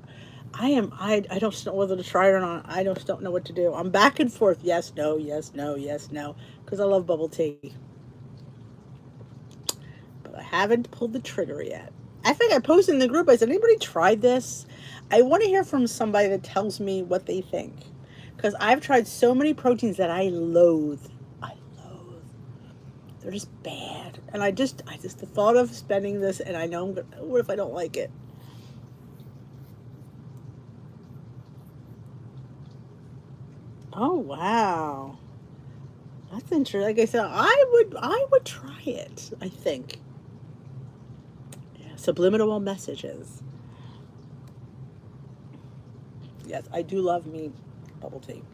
I don't know whether to try it or not. I just don't know what to do. I'm back and forth. Yes, no, yes, no, yes, no. Because I love bubble tea. But I haven't pulled the trigger yet. I think I posted in the group, I said, anybody tried this? I want to hear from somebody that tells me what they think. Because I've tried so many proteins that I loathe. I loathe. They're just bad. And the thought of spending this, and I know what if I don't like it? Oh, wow. That's interesting. Like I said, I would try it, I think. Yeah, subliminal messages. Yes, I do love me bubble tea.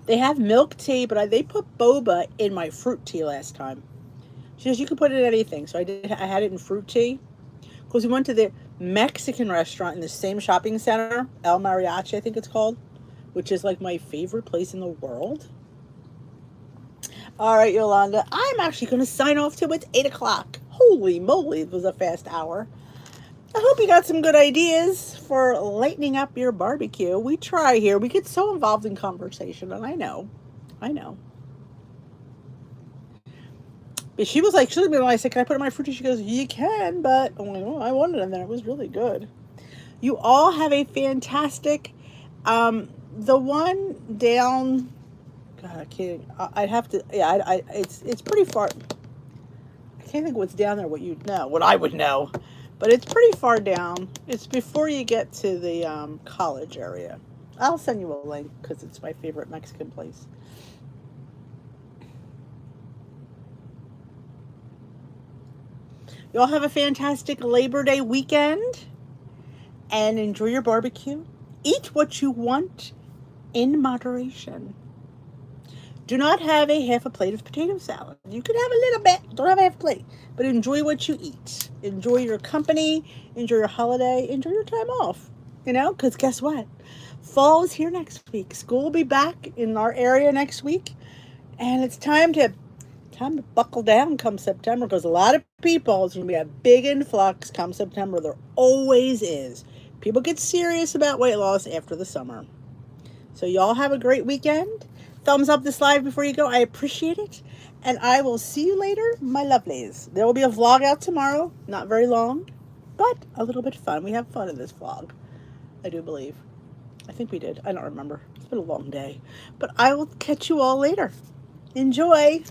They have milk tea, but they put boba in my fruit tea last time. She says you can put it in anything, so I had it in fruit tea. Because we went to the Mexican restaurant in the same shopping center, El Mariachi, I think it's called, which is like my favorite place in the world. All right, Yolanda, I'm actually going to sign off till it's 8 o'clock. Holy moly, it was a fast hour. I hope you got some good ideas for lightening up your barbecue. We try here. We get so involved in conversation, and I know. But she was like, when I said, can I put it in my fruit tea? She goes, you can, but I'm like, oh, I wanted it in there. It was really good. You all have a fantastic, the one down, God, I can't, I'd have to, yeah, it's pretty far. I can't think what's down there, what I would know. But it's pretty far down. It's before you get to the college area. I'll send you a link because it's my favorite Mexican place. Y'all have a fantastic Labor Day weekend and enjoy your barbecue. Eat what you want in moderation. Do not have a half a plate of potato salad. You can have a little bit, don't have a half a plate, but enjoy what you eat. Enjoy your company, enjoy your holiday, enjoy your time off. Because guess what? Fall is here next week. School will be back in our area next week, and it's time to buckle down come September, because a lot of people, it's going to be a big influx come September. There always is. People get serious about weight loss after the summer. So y'all have a great weekend. Thumbs up this live before you go. I appreciate it. And I will see you later, my lovelies. There will be a vlog out tomorrow. Not very long, but a little bit fun. We have fun in this vlog, I do believe. I think we did. I don't remember. It's been a long day. But I will catch you all later. Enjoy.